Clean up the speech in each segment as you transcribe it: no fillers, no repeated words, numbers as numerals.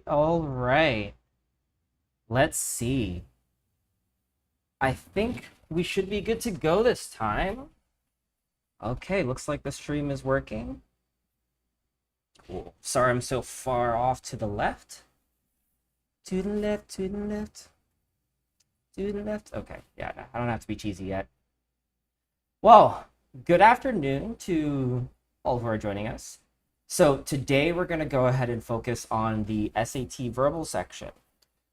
All right. Let's see. I think we should be good to go this time. Okay, looks like the stream is working. Cool. Sorry I'm so far off to the left. To the left, to the left. To the left. Okay, yeah, I don't have to be cheesy yet. Well, good afternoon to all who are joining us. So today we're going to go ahead and focus on the SAT verbal section.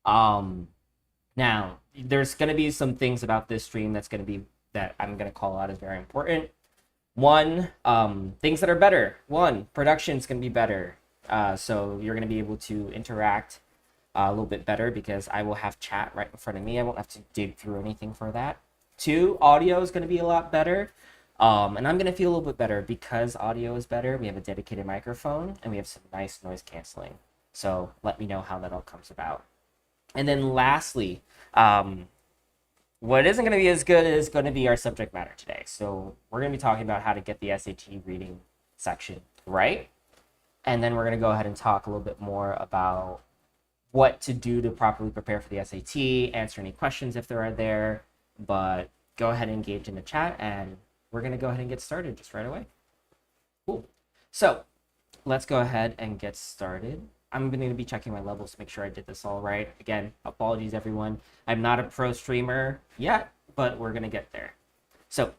Now, there's going to be some things about this stream that I'm going to call out as very important. One, things that are better. One, production is going to be better. So you're going to be able to interact a little bit better because I will have chat right in front of me. I won't have to dig through anything for that. Two, audio is going to be a lot better. And I'm going to feel a little bit better because audio is better. We have a dedicated microphone and we have some nice noise canceling. So let me know how that all comes about. And then lastly, what isn't going to be as good is going to be our subject matter today. So we're going to be talking about how to get the SAT reading section right. And then we're going to go ahead and talk a little bit more about what to do to properly prepare for the SAT, answer any questions if there are there. But go ahead and engage in the chat and we're going to go ahead and get started just right away. Cool. So let's go ahead and get started. I'm going to be checking my levels to make sure I did this all right. Again, apologies, everyone. I'm not a pro streamer yet, but we're going to get there. So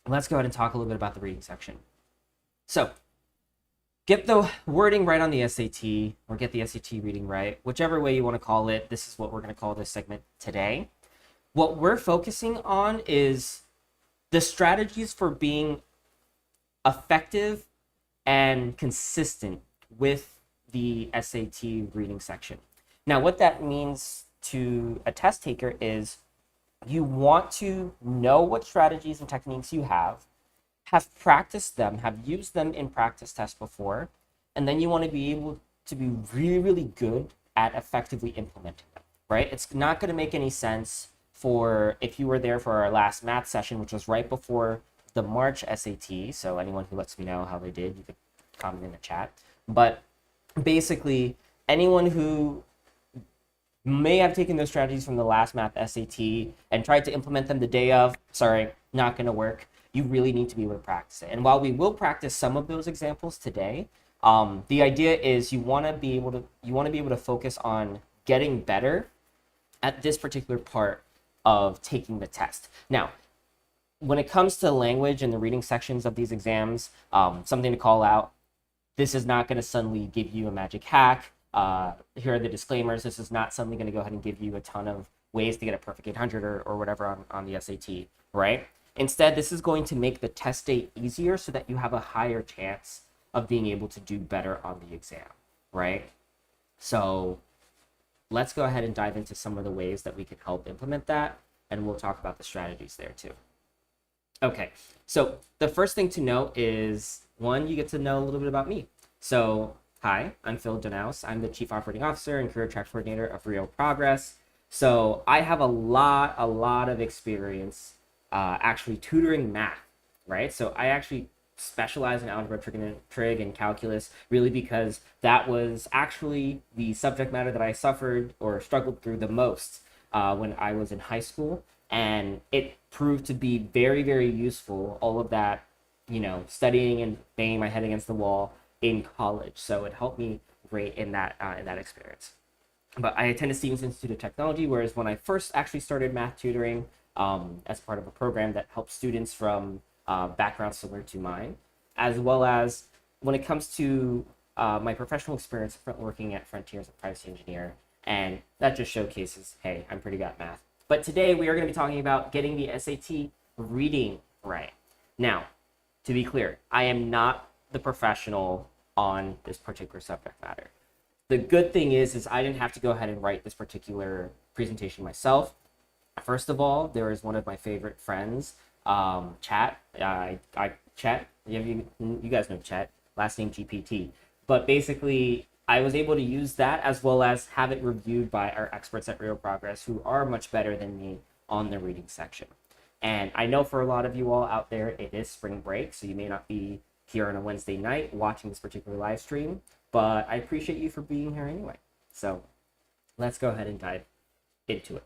let's go ahead and talk a little bit about the reading section. So get the wording right on the SAT or get the SAT reading right, whichever way you want to call it. This is what we're going to call this segment today. What we're focusing on is the strategies for being effective and consistent with the SAT reading section. Now, what that means to a test taker is you want to know what strategies and techniques you have practiced them, have used them in practice tests before, and then you want to be able to be really, really good at effectively implementing them, right? It's not going to make any sense for if you were there for our last math session, which was right before the March SAT. So anyone who lets me know how they did, you could comment in the chat. But basically, anyone who may have taken those strategies from the last math SAT and tried to implement them the day of, sorry, not going to work. You really need to be able to practice it. And while we will practice some of those examples today, the idea is you want to be able to focus on getting better at this particular part of taking the test. Now, when it comes to language and the reading sections of these exams, something to call out, this is not going to suddenly give you a magic hack. Here are the disclaimers. This is not suddenly going to go ahead and give you a ton of ways to get a perfect 800 or whatever on the SAT, right? Instead, this is going to make the test day easier so that you have a higher chance of being able to do better on the exam, right? So let's go ahead and dive into some of the ways that we can help implement that, and we'll talk about the strategies there too. Okay, so the first thing to note is, one, you get to know a little bit about me. So, hi, I'm Phil Danaus. I'm the Chief Operating Officer and Career Track Coordinator of Real Progress. So, I have a lot of experience actually tutoring math, right? So, I actually specialize in algebra, trig, and calculus really because that was actually the subject matter that I suffered or struggled through the most when I was in high school. And it proved to be very useful, all of that, studying and banging my head against the wall in college. So it helped me great in that experience. But I attended Stevens Institute of Technology, whereas when I first actually started math tutoring as part of a program that helps students from backgrounds similar to mine, as well as when it comes to my professional experience working at Frontier as a privacy engineer, and that just showcases, hey, I'm pretty good at math. But today we are going to be talking about getting the SAT reading right. Now, to be clear, I am not the professional on this particular subject matter. The good thing is I didn't have to go ahead and write this particular presentation myself. First of all, there is one of my favorite friends, Chat. Chat. You guys know Chat. Last name GPT. But basically, I was able to use that as well as have it reviewed by our experts at Real Progress, who are much better than me on the reading section. And I know for a lot of you all out there, it is spring break, so you may not be here on a Wednesday night watching this particular live stream, but I appreciate you for being here anyway. So let's go ahead and dive into it.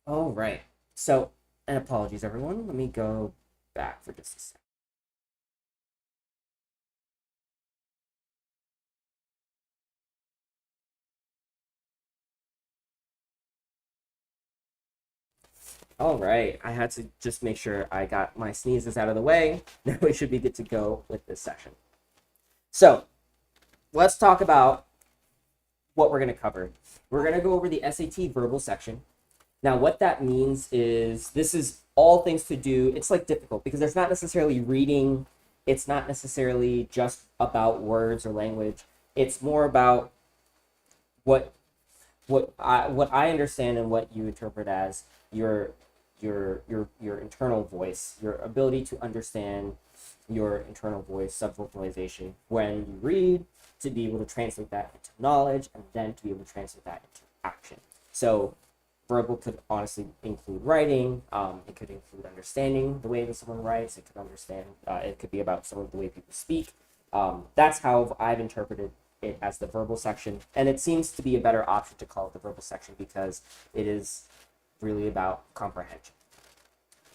All right. So, and apologies, everyone. Let me go back for just a second. All right. I had to just make sure I got my sneezes out of the way. Now we should be good to go with this session. So, let's talk about what we're going to cover. We're going to go over the SAT verbal section. Now, what that means is this is all things to do. It's like difficult because there's not necessarily reading. It's not necessarily just about words or language. It's more about what I understand and what you interpret as your internal voice, your ability to understand your internal voice, subvocalization when you read, to be able to translate that into knowledge, and then to be able to translate that into action. So verbal could honestly include writing. It could include understanding the way that someone writes. It could understand. It could be about some of the way people speak. That's how I've interpreted it as the verbal section, and it seems to be a better option to call it the verbal section because it is really about comprehension.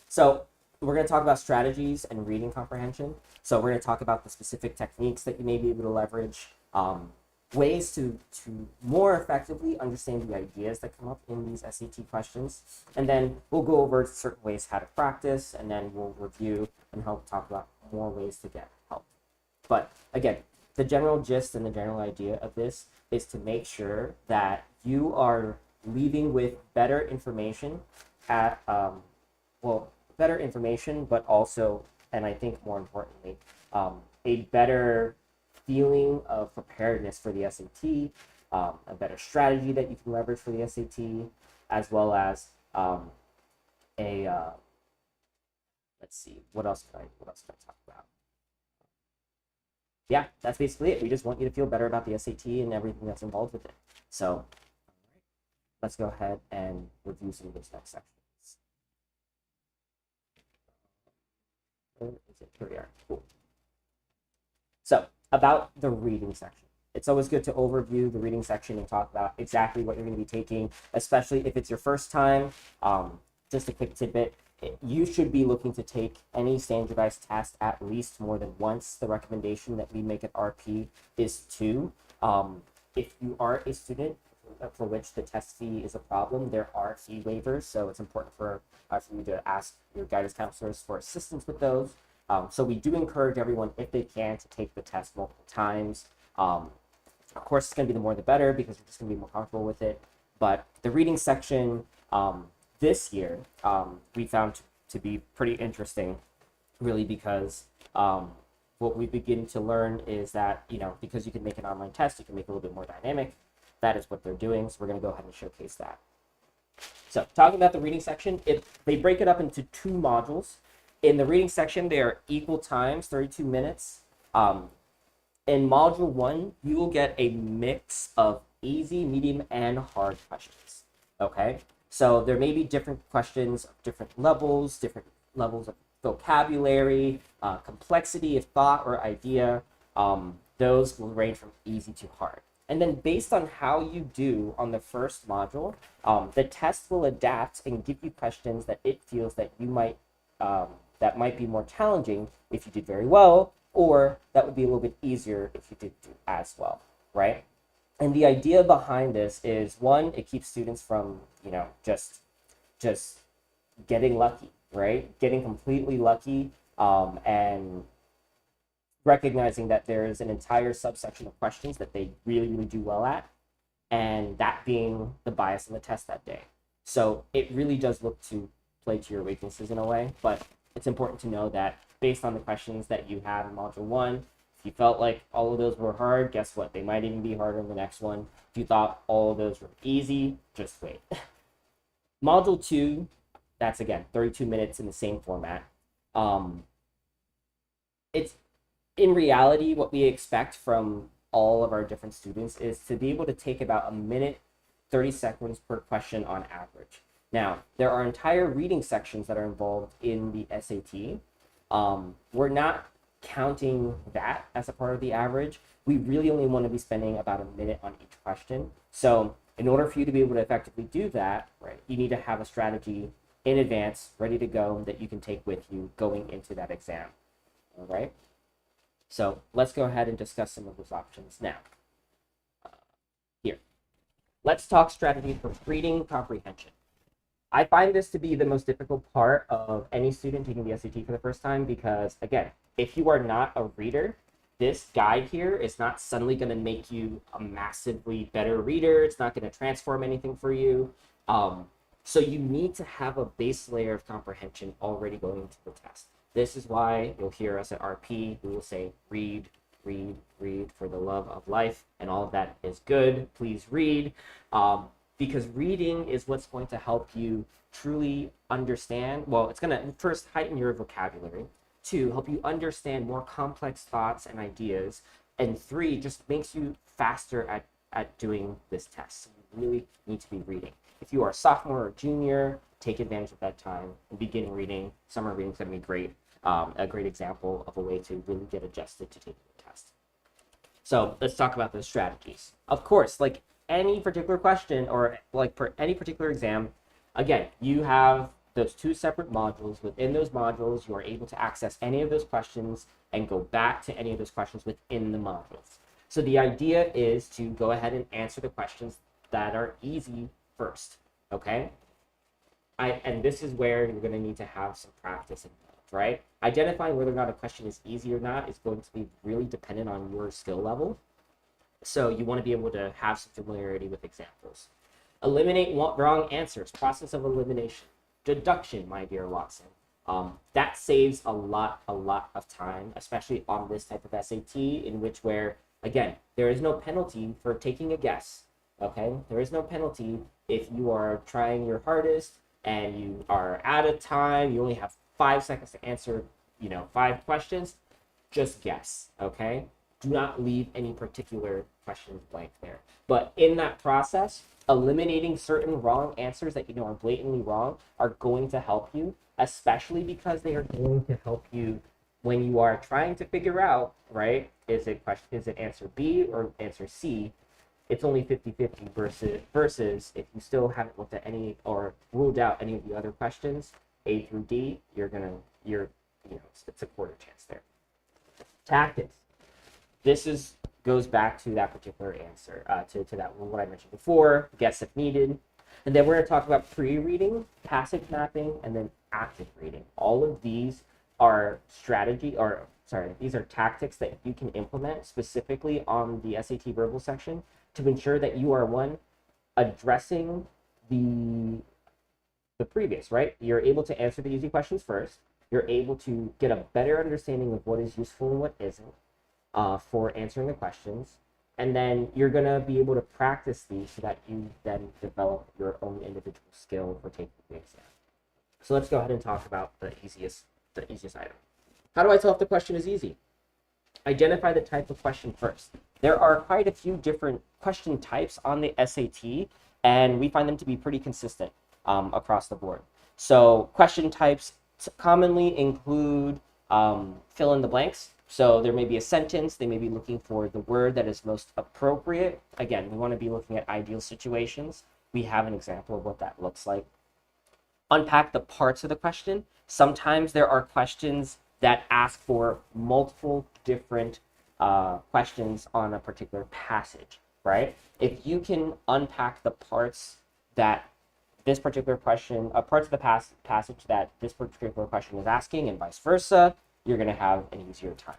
So we're going to talk about strategies and reading comprehension. So we're going to talk about the specific techniques that you may be able to leverage, ways to more effectively understand the ideas that come up in these SAT questions. And then we'll go over certain ways how to practice, and then we'll review and help talk about more ways to get help. But again, the general gist and the general idea of this is to make sure that you are leaving with better information at, better information, but also, and I think more importantly, a better feeling of preparedness for the SAT, a better strategy that you can leverage for the SAT, as well as let's see, what else can I talk about? Yeah, that's basically it. We just want you to feel better about the SAT and everything that's involved with it. So let's go ahead and review some of those next sections. Where is it? Here we are. Cool. So about the reading section. It's always good to overview the reading section and talk about exactly what you're going to be taking, especially if it's your first time. Just a quick tidbit. You should be looking to take any standardized test at least more than once. The recommendation that we make at RP is 2. If you are a student for which the test fee is a problem, there are fee waivers, so it's important for you to ask your guidance counselors for assistance with those. So we do encourage everyone, if they can, to take the test multiple times. Of course, it's going to be the more the better because you're just going to be more comfortable with it. But the reading section this year we found to be pretty interesting, really, because what we begin to learn is that, because you can make an online test, you can make it a little bit more dynamic. That is what they're doing, so we're going to go ahead and showcase that. So talking about the reading section, they break it up into 2 modules. In the reading section, they are equal times, 32 minutes. In module 1, you will get a mix of easy, medium, and hard questions. Okay, so there may be different questions of different levels of vocabulary, complexity of thought or idea. Those will range from easy to hard. And then based on how you do on the first module, the test will adapt and give you questions that it feels that you might that might be more challenging if you did very well, or that would be a little bit easier if you didn't do as well, right? And the idea behind this is, one, it keeps students from, just getting lucky, right? Getting completely lucky, and recognizing that there is an entire subsection of questions that they really, really do well at, and that being the bias in the test that day. So it really does look to play to your weaknesses in a way, but it's important to know that based on the questions that you have in module 1, if you felt like all of those were hard, guess what? They might even be harder in the next one. If you thought all of those were easy, just wait. Module 2, that's again 32 minutes in the same format. It's in reality what we expect from all of our different students is to be able to take about a minute 30 seconds per question on average. Now, there are entire reading sections that are involved in the SAT. We're not counting that as a part of the average. We really only want to be spending about a minute on each question. So in order for you to be able to effectively do that, right, you need to have a strategy in advance ready to go that you can take with you going into that exam. All right. So let's go ahead and discuss some of those options now. Here, let's talk strategy for reading comprehension. I find this to be the most difficult part of any student taking the SAT for the first time because, again, if you are not a reader, this guide here is not suddenly going to make you a massively better reader. It's not going to transform anything for you. So you need to have a base layer of comprehension already going into the test. This is why you'll hear us at RP, we will say read, read, read for the love of life, and all of that is good. Please read. Because reading is what's going to help you truly understand. Well, it's going to first heighten your vocabulary, 2, help you understand more complex thoughts and ideas, and 3, just makes you faster at doing this test. So you really need to be reading. If you are a sophomore or junior, take advantage of that time and begin reading. Summer reading is going to be great, a great example of a way to really get adjusted to taking the test. So let's talk about those strategies. Of course, like any particular question or like for any particular exam, again, you have those 2 separate modules. Within those modules, you are able to access any of those questions and go back to any of those questions within the modules. So the idea is to go ahead and answer the questions that are easy first, okay? And this is where you're going to need to have some practice involved, right? Identifying whether or not a question is easy or not is going to be really dependent on your skill level. So you want to be able to have some familiarity with examples. Eliminate wrong answers, process of elimination. Deduction, my dear Watson. That saves a lot of time, especially on this type of SAT, in which where, again, there is no penalty for taking a guess, okay? There is no penalty if you are trying your hardest and you are out of time, you only have 5 seconds to answer, 5 questions, just guess, okay? Do not leave any particular questions blank there. But in that process, eliminating certain wrong answers that are blatantly wrong are going to help you, especially because they are going to help you when you are trying to figure out, right, is it answer B or answer C? It's only 50-50 versus if you still haven't looked at any or ruled out any of the other questions, A through D, it's a quarter chance there. Tactics. This goes back to that particular answer, to that one, what I mentioned before, guess if needed. And then we're going to talk about pre-reading, passive mapping, and then active reading. All of these are these are tactics that you can implement specifically on the SAT verbal section to ensure that you are, one, addressing the previous, right? You're able to answer the easy questions first. You're able to get a better understanding of what is useful and what isn't. For answering the questions, and then you're going to be able to practice these so that you then develop your own individual skill for taking the exam. So let's go ahead and talk about the the easiest item. How do I tell if the question is easy? Identify the type of question first. There are quite a few different question types on the SAT, and we find them to be pretty consistent across the board. So question types commonly include fill in the blanks. So there may be a sentence, they may be looking for the word that is most appropriate. Again, we want to be looking at ideal situations. We have an example of what that looks like. Unpack the parts of the question. Sometimes there are questions that ask for multiple different questions on a particular passage, right? If you can unpack the parts that this particular question, parts of the passage that this particular question is asking and vice versa, you're going to have an easier time.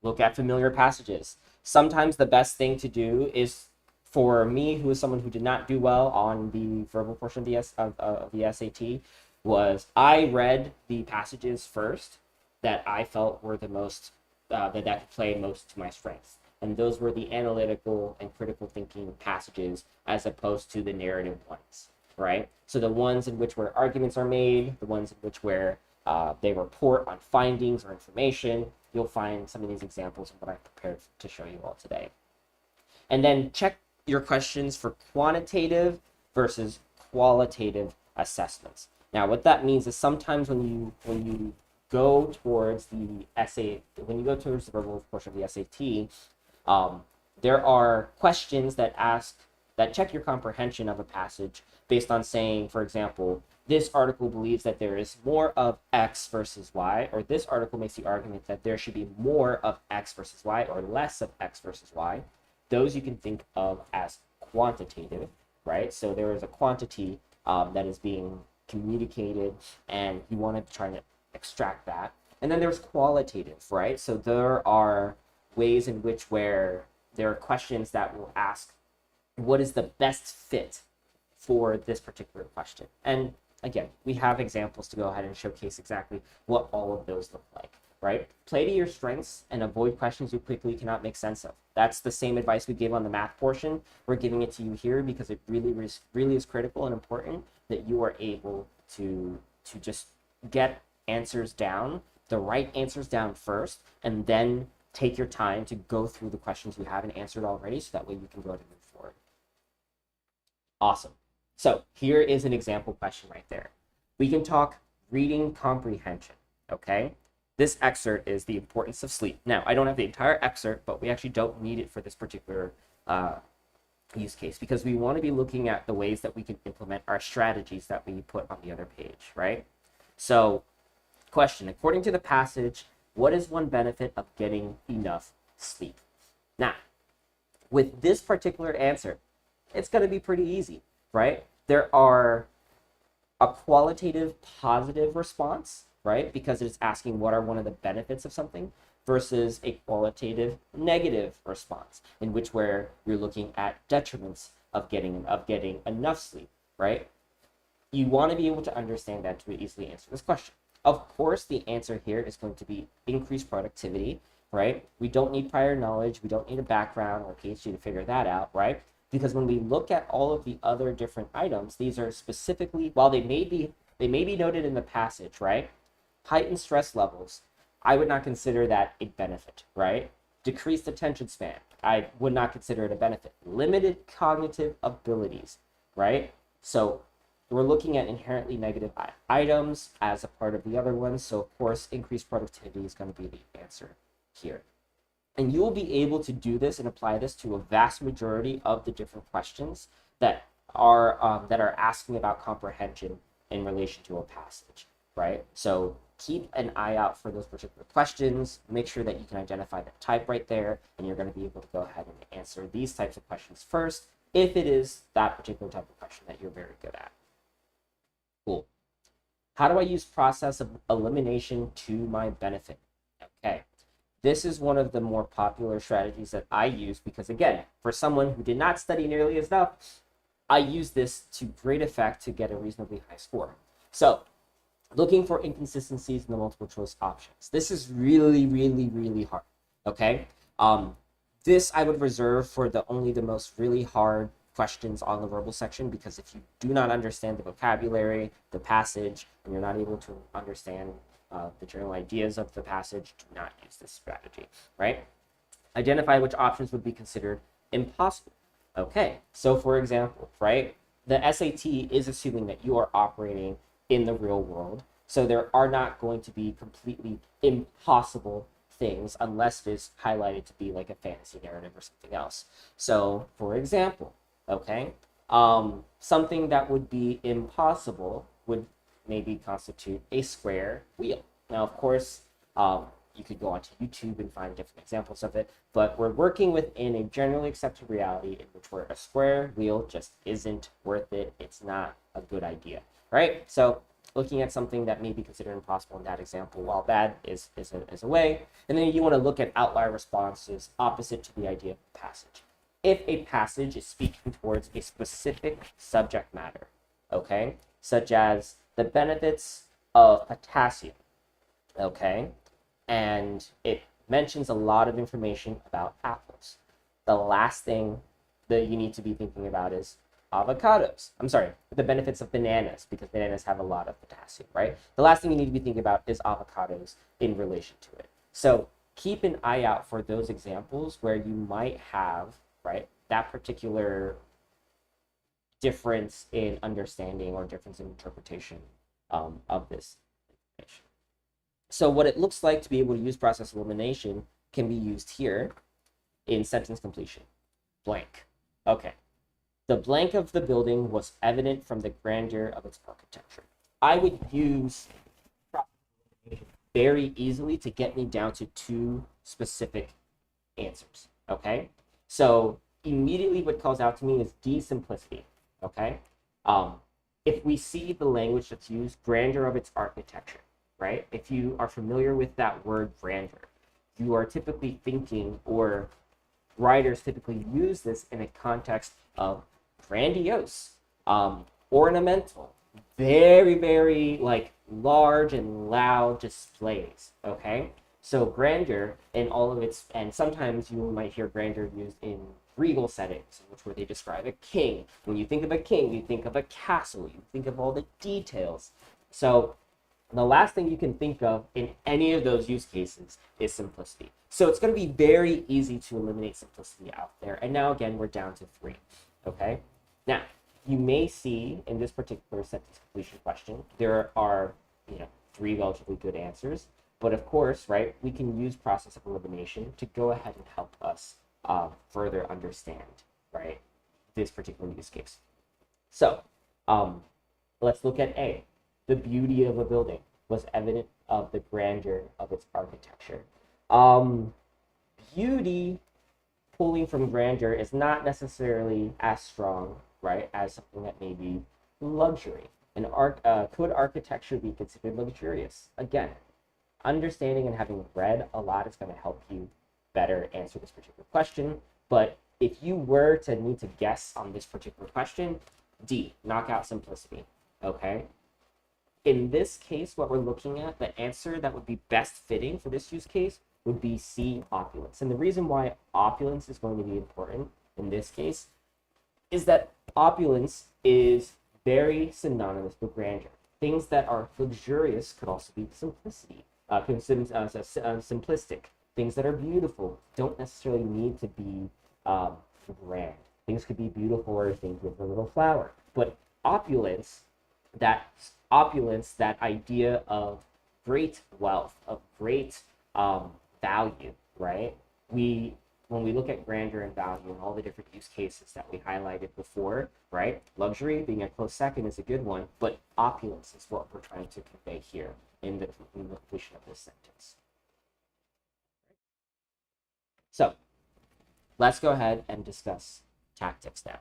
Look at familiar passages. Sometimes the best thing to do is, for me, who is someone who did not do well on the verbal portion of the SAT, was I read the passages first that I felt were the most, that could play most to my strengths. And those were the analytical and critical thinking passages as opposed to the narrative ones, right? So the ones in which where arguments are made, the ones in which where they report on findings or information, you'll find some of these examples of what I've prepared to show you all today. And then check your questions for quantitative versus qualitative assessments. Now, what that means is sometimes when you go towards the verbal portion of the SAT, there are questions that check your comprehension of a passage based on saying, for example, this article believes that there is more of X versus Y, or this article makes the argument that there should be more of X versus Y or less of X versus Y. Those you can think of as quantitative, right? So there is a quantity that is being communicated, and you want to try to extract that. And then there's qualitative, right? So there are ways in which where there are questions that will ask, what is the best fit for this particular question? And again, we have examples to go ahead and showcase exactly what all of those look like, right? Play to your strengths and avoid questions you quickly cannot make sense of. That's the same advice we gave on the math portion. We're giving it to you here because it really is critical and important that you are able to just get answers down, the right answers down first, and then take your time to go through the questions you haven't answered already, so that way you can go to move forward. Awesome. So here is an example question right there. We can talk reading comprehension, okay? This excerpt is the importance of sleep. Now, I don't have the entire excerpt, but we actually don't need it for this particular use case, because we want to be looking at the ways that we can implement our strategies that we put on the other page, right? So, question, according to the passage, what is one benefit of getting enough sleep? Now, with this particular answer, it's going to be pretty easy, right? There are a qualitative positive response, right? Because it's asking what are one of the benefits of something, versus a qualitative negative response, in which where you're looking at detriments of getting enough sleep, right? You want to be able to understand that to easily answer this question. Of course, the answer here is going to be increased productivity, right? We don't need prior knowledge. We don't need a background or PhD to figure that out, right? Because when we look at all of the other different items, these are specifically, while they may be noted in the passage, right? Heightened stress levels, I would not consider that a benefit, right? Decreased attention span, I would not consider it a benefit. Limited cognitive abilities, right? So we're looking at inherently negative items as a part of the other ones. So of course, increased productivity is going to be the answer here. And you will be able to do this and apply this to a vast majority of the different questions that are asking about comprehension in relation to a passage, right? So keep an eye out for those particular questions. Make sure that you can identify the type right there, and you're going to be able to go ahead and answer these types of questions first, if it is that particular type of question that you're very good at. Cool. How do I use process of elimination to my benefit? Okay. This is one of the more popular strategies that I use because, again, for someone who did not study nearly as enough, I use this to great effect to get a reasonably high score. So, looking for inconsistencies in the multiple choice options. This is really, really, really hard, okay? This I would reserve for only the most really hard questions on the verbal section, because if you do not understand the vocabulary, the passage, and you're not able to understand the general ideas of the passage, do not use this strategy, right? Identify which options would be considered impossible. Okay, so for example, right, the SAT is assuming that you are operating in the real world, so there are not going to be completely impossible things unless it is highlighted to be like a fantasy narrative or something else. So, for example, okay, something that would be impossible would maybe constitute a square wheel. Now, of course, you could go onto YouTube and find different examples of it, but we're working within a generally accepted reality in which where a square wheel just isn't worth it. It's not a good idea, right? So looking at something that may be considered impossible in that example, while bad is a way. And then you want to look at outlier responses opposite to the idea of the passage. If a passage is speaking towards a specific subject matter, okay, such as the benefits of potassium, okay, and it mentions a lot of information about apples. The last thing that you need to be thinking about is avocados. I'm sorry, the benefits of bananas, because bananas have a lot of potassium, right? The last thing you need to be thinking about is avocados in relation to it. So keep an eye out for those examples where you might have, right, that particular difference in understanding or difference in interpretation of this information. So what it looks like to be able to use process elimination can be used here in sentence completion. Blank. Okay. The blank of the building was evident from the grandeur of its architecture. I would use very easily to get me down to two specific answers. Okay. So immediately what calls out to me is D, simplicity. Okay. If we see the language that's used, grandeur of its architecture, right? If you are familiar with that word grandeur, you are typically thinking, or writers typically use this in a context of grandiose, ornamental, very, very like large and loud displays, okay? So grandeur in all of its, and sometimes you might hear grandeur used in regal settings, which where they describe a king. When you think of a king, you think of a castle, you think of all the details. So the last thing you can think of in any of those use cases is simplicity. So it's going to be very easy to eliminate simplicity out there. And now again, we're down to 3, okay? Now, you may see in this particular sentence completion question, there are, 3 relatively good answers. But of course, right, we can use process of elimination to go ahead and help us further understand, right, this particular use case. So let's look at A. The beauty of a building was evident of the grandeur of its architecture. Beauty pulling from grandeur is not necessarily as strong, right, as something that may be luxury. And could architecture be considered luxurious? Again, understanding and having read a lot is going to help you better answer this particular question. But if you were to need to guess on this particular question, D, knock out simplicity, okay? In this case, what we're looking at, the answer that would be best fitting for this use case would be C, opulence. And the reason why opulence is going to be important in this case is that opulence is very synonymous with grandeur. Things that are luxurious could also be simplicity, simplistic. Things that are beautiful don't necessarily need to be grand. Things could be beautiful or things with a little flower. But opulence, that idea of great wealth, of great value, right? When we look at grandeur and value and all the different use cases that we highlighted before, right? Luxury being a close second is a good one, but opulence is what we're trying to convey here in the completion of this sentence. So let's go ahead and discuss tactics now.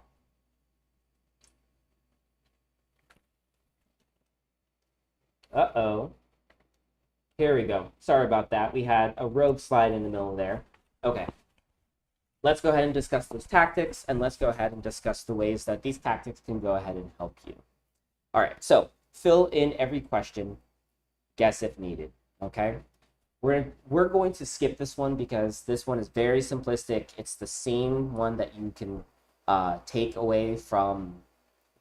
Uh-oh. Here we go. Sorry about that. We had a rogue slide in the middle there. Okay. Let's go ahead and discuss those tactics, and let's go ahead and discuss the ways that these tactics can go ahead and help you. All right, so fill in every question, guess if needed, okay? We're going to skip this one because this one is very simplistic. It's the same one that you can take away from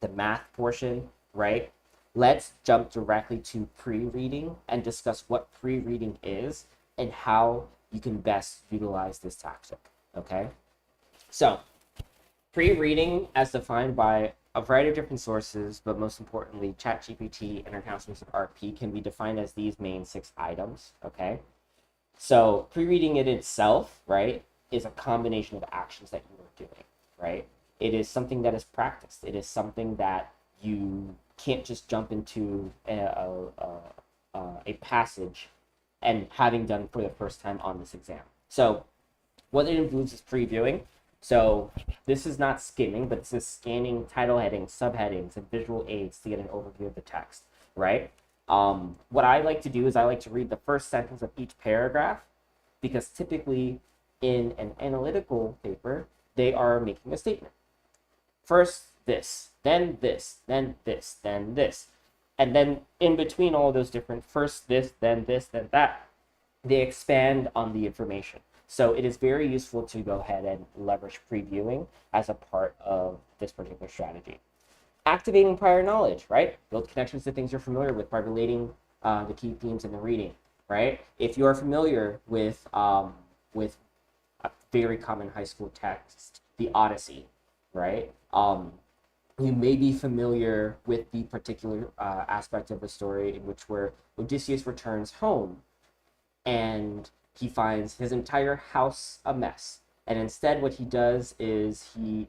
the math portion, right? let's jump directly to pre-reading and discuss what pre-reading is and how you can best utilize this tactic. Okay, so pre-reading, as defined by a variety of different sources, but most importantly, ChatGPT and International RP, can be defined as these main 6 items. Okay, so pre-reading it itself, right, is a combination of actions that you are doing, right? It is something that is practiced. It is something that you can't just jump into a passage and having done for the first time on this exam. So what it includes is previewing. So this is not skimming, but this is scanning title headings, subheadings, and visual aids to get an overview of the text, right? What I like to do is I like to read the first sentence of each paragraph, because typically in an analytical paper, they are making a statement. First this, then this, then this, then this. And then in between all those different first this, then that, they expand on the information. So it is very useful to go ahead and leverage previewing as a part of this particular strategy. Activating prior knowledge, right? Build connections to things you're familiar with by relating the key themes in the reading, right? If you are familiar with a very common high school text, the Odyssey, right? You may be familiar with the particular aspect of the story in which where Odysseus returns home and he finds his entire house a mess. And instead, what he does is he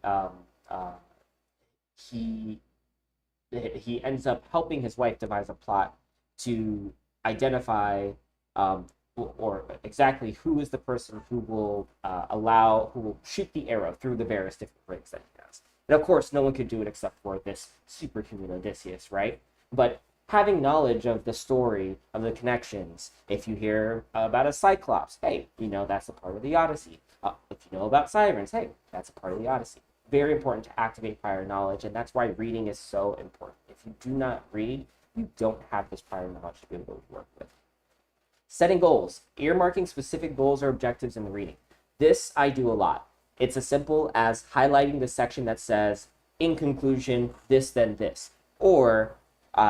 ends up helping his wife devise a plot to identify or exactly who is the person who will who will shoot the arrow through the various different rings that he has. And of course, no one could do it except for this superhuman Odysseus, right? But having knowledge of the story, of the connections, if you hear about a Cyclops, hey, you know that's a part of the Odyssey. If you know about Sirens, hey, that's a part of the Odyssey. Very important to activate prior knowledge, and that's why reading is so important. If you do not read, you don't have this prior knowledge to be able to work with. Setting goals, earmarking specific goals or objectives in the reading. This I do a lot. It's as simple as highlighting the section that says, in conclusion, this, then this. Or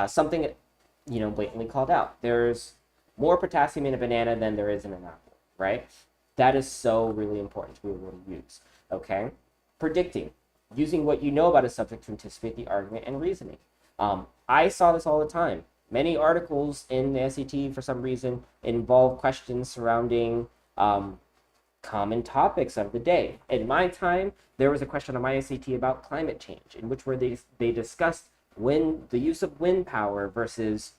something, blatantly called out. There's more potassium in a banana than there is in an apple, right? That is so really important to be able to use, okay? Predicting, using what you know about a subject to anticipate the argument and reasoning. I saw this all the time. Many articles in the SAT, for some reason, involve questions surrounding common topics of the day. In my time, there was a question on my SAT about climate change, in which where they discussed the use of wind power versus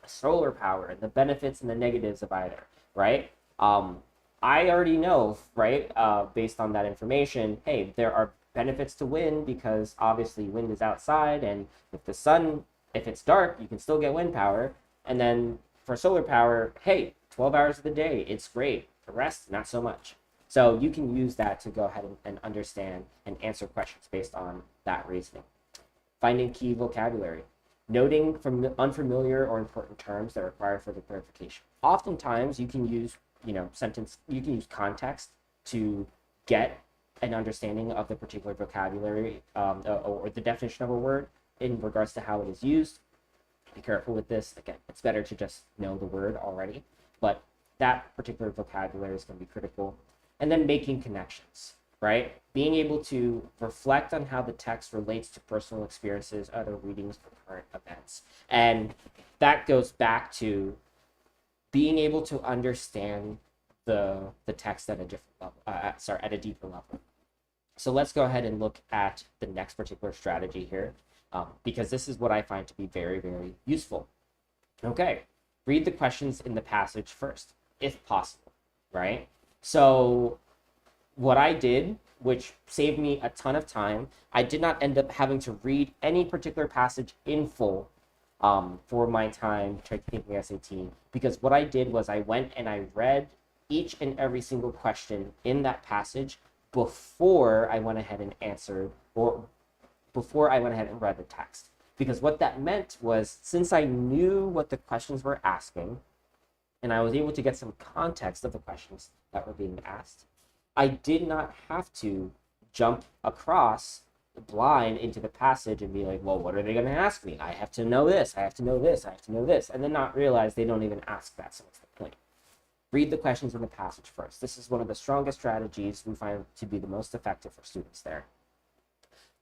solar power, and the benefits and the negatives of either, right? I already know, right, based on that information, hey, there are benefits to wind because obviously wind is outside, and if it's dark, you can still get wind power. And then for solar power, hey, 12 hours of the day, it's great. The rest, not so much. So you can use that to go ahead and understand and answer questions based on that reasoning. Finding key vocabulary. Noting from unfamiliar or important terms that require further clarification. Oftentimes, you can use context to get an understanding of the particular vocabulary or the definition of a word in regards to how it is used. Be careful with this. Again, it's better to just know the word already, but that particular vocabulary is going to be critical. And then making connections, right? Being able to reflect on how the text relates to personal experiences, other readings, or current events. And that goes back to being able to understand the text at a different level, at a deeper level. So let's go ahead and look at the next particular strategy here, because this is what I find to be very, very useful. Okay, read the questions in the passage first, if possible, right? So what I did, which saved me a ton of time, I did not end up having to read any particular passage in full for my time taking the SAT, because what I did was I went and I read each and every single question in that passage before I went ahead and answered, or before I went ahead and read the text. Because what that meant was, since I knew what the questions were asking, and I was able to get some context of the questions that were being asked, I did not have to jump across blind into the passage and be like, well, what are they going to ask me? I have to know this, I have to know this, I have to know this, and then not realize they don't even ask that. So what's the point? Read the questions in the passage first. This is one of the strongest strategies we find to be the most effective for students there.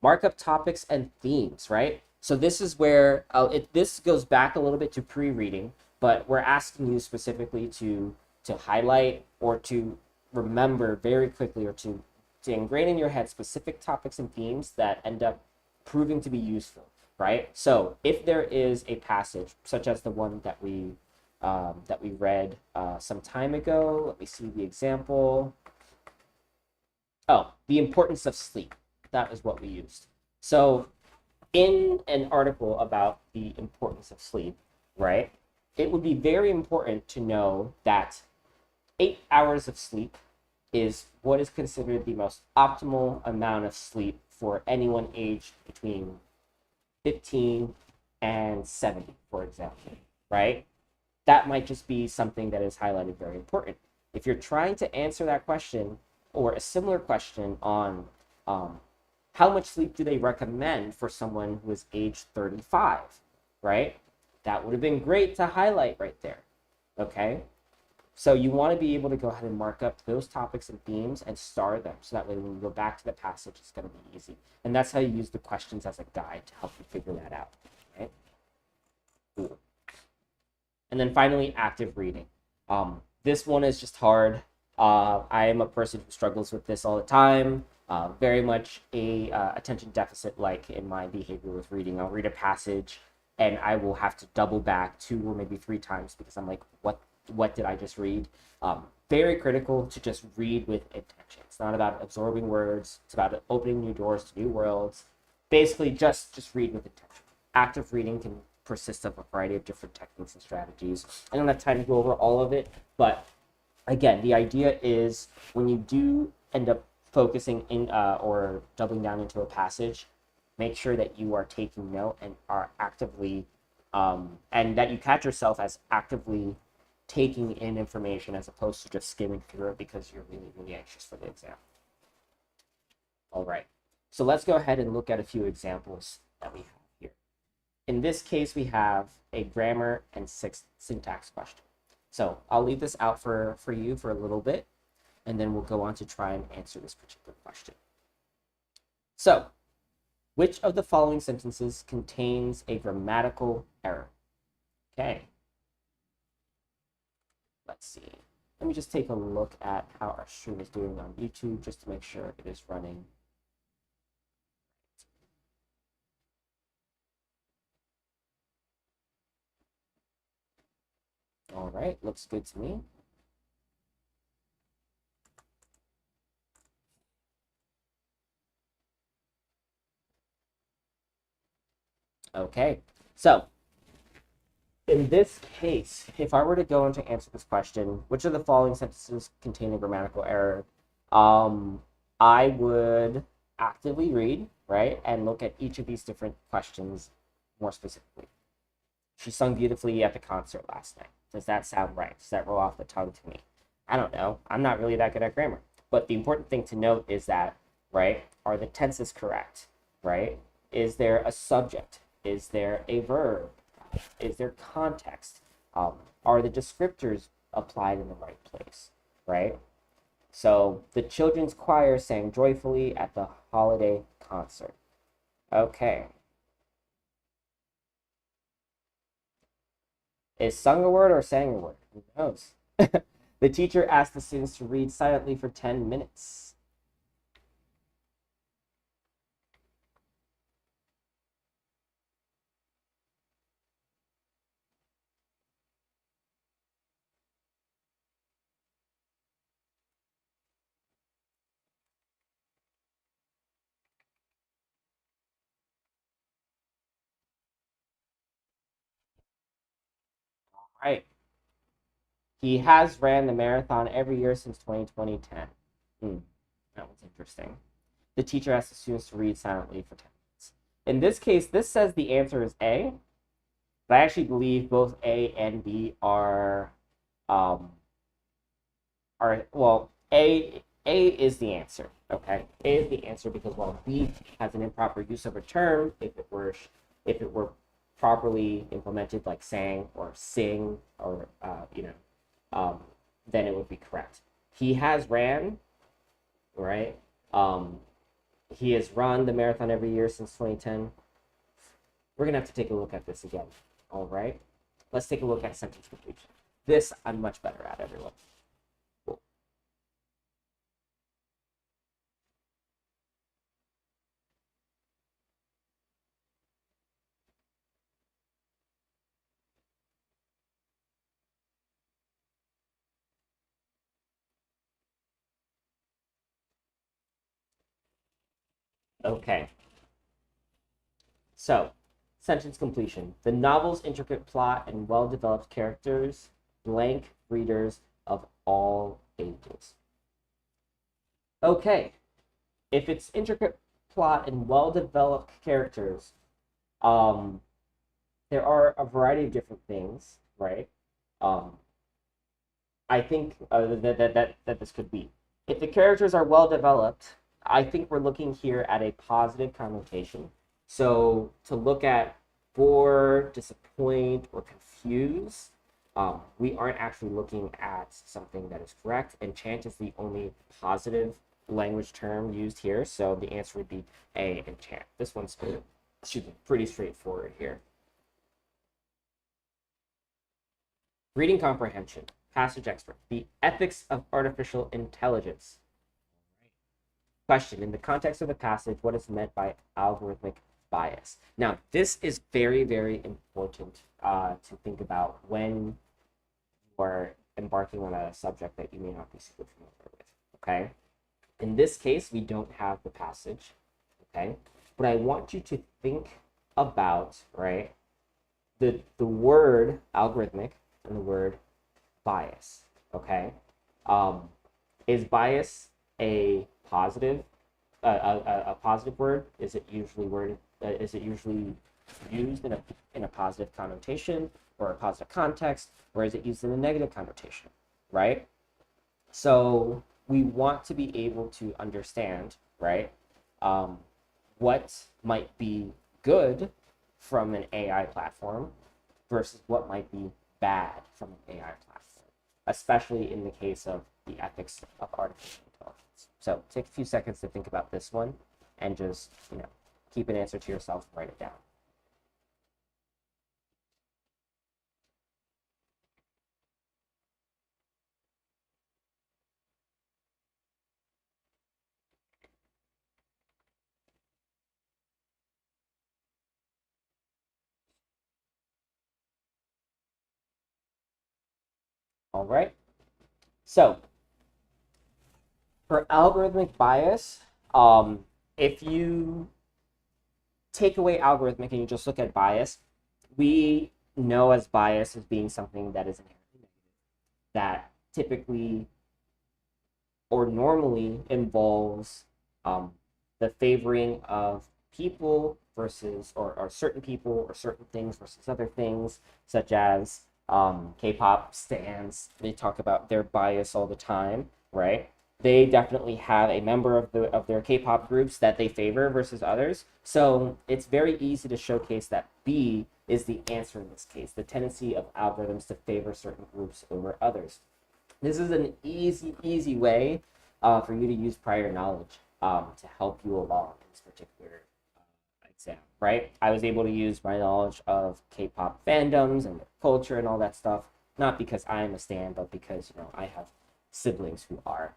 Mark up topics and themes, right? So this is where this goes back a little bit to pre-reading, but we're asking you specifically to highlight or to remember very quickly, or to ingrain in your head specific topics and themes that end up proving to be useful, right? So if there is a passage such as the one that we read some time ago, let me see the example. Oh, the importance of sleep. That is what we used. So in an article about the importance of sleep, right, it would be very important to know that 8 hours of sleep is what is considered the most optimal amount of sleep for anyone aged between 15 and 70, for example, right? That might just be something that is highlighted very important. If you're trying to answer that question or a similar question on how much sleep do they recommend for someone who is age 35, right? That would have been great to highlight right there, okay? So you want to be able to go ahead and mark up those topics and themes and star them. So that way when you go back to the passage, it's going to be easy. And that's how you use the questions as a guide to help you figure that out, right? Cool. And then finally, active reading. This one is just hard. I am a person who struggles with this all the time. Very much a attention deficit like in my behavior with reading. I'll read a passage and I will have to double back 2 or maybe 3 times because I'm like, what did I just read? Very critical to just read with intention. It's not about absorbing words. It's about opening new doors to new worlds. Basically, just read with intention. Active reading can persist of a variety of different techniques and strategies. I don't have time to go over all of it, but again, the idea is when you do end up focusing in or doubling down into a passage, make sure that you are taking note and are actively, and that you catch yourself as actively taking in information as opposed to just skimming through it because you're really, really anxious for the exam. All right, so let's go ahead and look at a few examples that we have here. In this case, we have a grammar and syntax question. So I'll leave this out for you for a little bit, and then we'll go on to try and answer this particular question. So, which of the following sentences contains a grammatical error? Okay. Let's see. Let me just take a look at how our stream is doing on YouTube just to make sure it is running. All right, looks good to me. Okay, so in this case, if I were to go on to answer this question, which of the following sentences contain a grammatical error? I would actively read, right, and look at each of these different questions more specifically. She sung beautifully at the concert last night. Does that sound right? Does that roll off the tongue to me? I don't know. I'm not really that good at grammar. But the important thing to note is that, right, are the tenses correct, right? Is there a subject? Is there a verb? Is there context? Are the descriptors applied in the right place, right? So the children's choir sang joyfully at the holiday concert. Okay. Is sung a word or sang a word? Who knows? The teacher asked the students to read silently for 10 minutes. All right. He has ran the marathon every year since 2010. That was interesting. The teacher asked the students to read silently for 10 minutes. In this case, this says the answer is A, but I actually believe both A and B are well, A A is the answer. Okay, A is the answer because while B has an improper use of a term, if it were properly implemented, like sang or sing or then it would be correct. He has ran, right? He has run the marathon every year since 2010. We're gonna have to take a look at this again. All right, let's take a look at sentence completion. This I'm much better at, everyone. Cool. Okay. So, sentence completion. The novel's intricate plot and well-developed characters blank readers of all ages. Okay. If it's intricate plot and well-developed characters, um, there are a variety of different things, right? Um, I think that this could be. If the characters are well developed, I think we're looking here at a positive connotation. So to look at bore, disappoint, or confuse, we aren't actually looking at something that is correct. Enchant is the only positive language term used here, so the answer would be A, enchant. This one's pretty straightforward here. Reading comprehension. Passage expert. The ethics of artificial intelligence. Question. In the context of the passage, what is meant by algorithmic bias? Now, this is very, very important to think about when you are embarking on a subject that you may not be super familiar with. Okay. In this case, we don't have the passage. Okay. But I want you to think about, right, the word algorithmic and the word bias. Okay. Is bias a positive a positive word? Is it usually used in a positive connotation or a positive context, or is it used in a negative connotation? Right. So we want to be able to understand, right, what might be good from an AI platform versus what might be bad from an AI platform, especially in the case of the ethics of artificial intelligence. So take a few seconds to think about this one and just, keep an answer to yourself and write it down. All right. So for algorithmic bias, if you take away algorithmic and you just look at bias, we know as bias as being something that is inherently negative, that typically or normally involves the favoring of people versus or certain people or certain things versus other things, such as K-pop stans. They talk about their bias all the time, right? They definitely have a member of their K-pop groups that they favor versus others. So it's very easy to showcase that B is the answer in this case, the tendency of algorithms to favor certain groups over others. This is an easy way for you to use prior knowledge to help you along in this particular exam, right? I was able to use my knowledge of K-pop fandoms and culture and all that stuff, not because I am a stan, but because, I have siblings who are.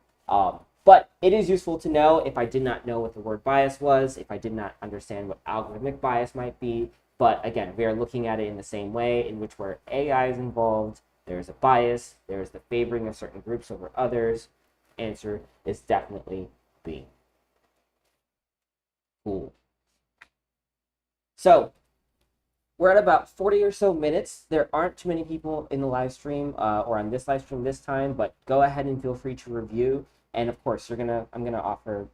But it is useful to know if I did not know what the word bias was, if I did not understand what algorithmic bias might be. But again, we are looking at it in the same way, in which where AI is involved, there's a bias, there's the favoring of certain groups over others. Answer is definitely B. Cool. So we're at about 40 or so minutes. There aren't too many people in the live stream or on this live stream this time, but go ahead and feel free to review. And of course, I'm gonna offer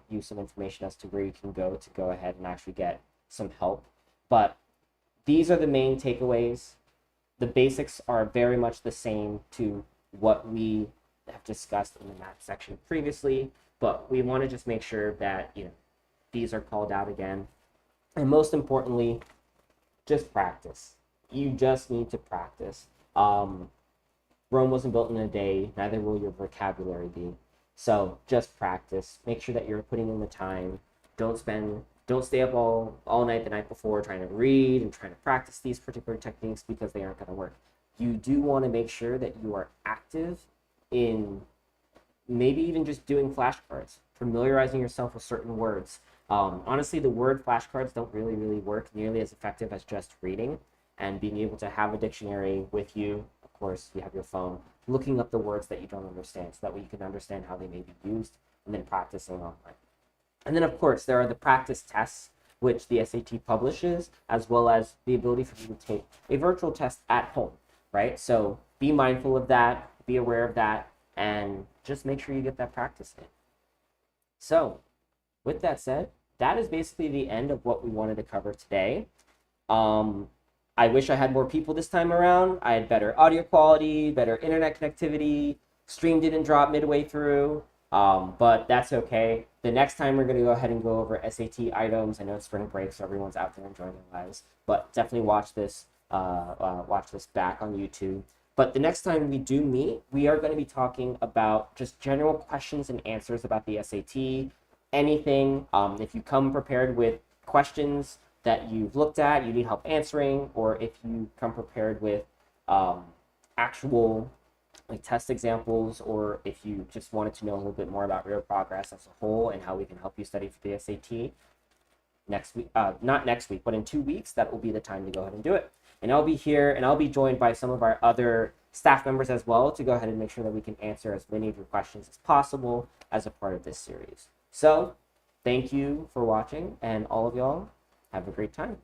you some information as to where you can go ahead and actually get some help. But these are the main takeaways. The basics are very much the same to what we have discussed in the math section previously, but we want to just make sure that, these are called out again. And most importantly, just practice. You just need to practice. Rome wasn't built in a day, neither will your vocabulary be. So just practice. Make sure that you're putting in the time. Don't stay up all night the night before trying to read and trying to practice these particular techniques because they aren't going to work. You do want to make sure that you are active in maybe even just doing flashcards, familiarizing yourself with certain words. Honestly, the word flashcards don't really work nearly as effective as just reading and being able to have a dictionary with you. Of course, you have your phone, looking up the words that you don't understand so that way you can understand how they may be used, and then practicing online. And then, of course, there are the practice tests, which the SAT publishes, as well as the ability for you to take a virtual test at home, right? So be mindful of that, be aware of that, and just make sure you get that practice in. So with that said, that is basically the end of what we wanted to cover today. I wish I had more people this time around. I had better audio quality, better internet connectivity. Stream didn't drop midway through, but that's okay. The next time we're going to go ahead and go over SAT items. I know it's spring break, so everyone's out there enjoying their lives, but definitely watch this back on YouTube. But the next time we do meet, we are going to be talking about just general questions and answers about the SAT, anything. If you come prepared with questions that you've looked at, you need help answering, or if you come prepared with actual test examples, or if you just wanted to know a little bit more about Real Progress as a whole and how we can help you study for the SAT next week, not next week, but in 2 weeks, that will be the time to go ahead and do it. And I'll be here, and I'll be joined by some of our other staff members as well to go ahead and make sure that we can answer as many of your questions as possible as a part of this series. So thank you for watching, and all of y'all have a great time.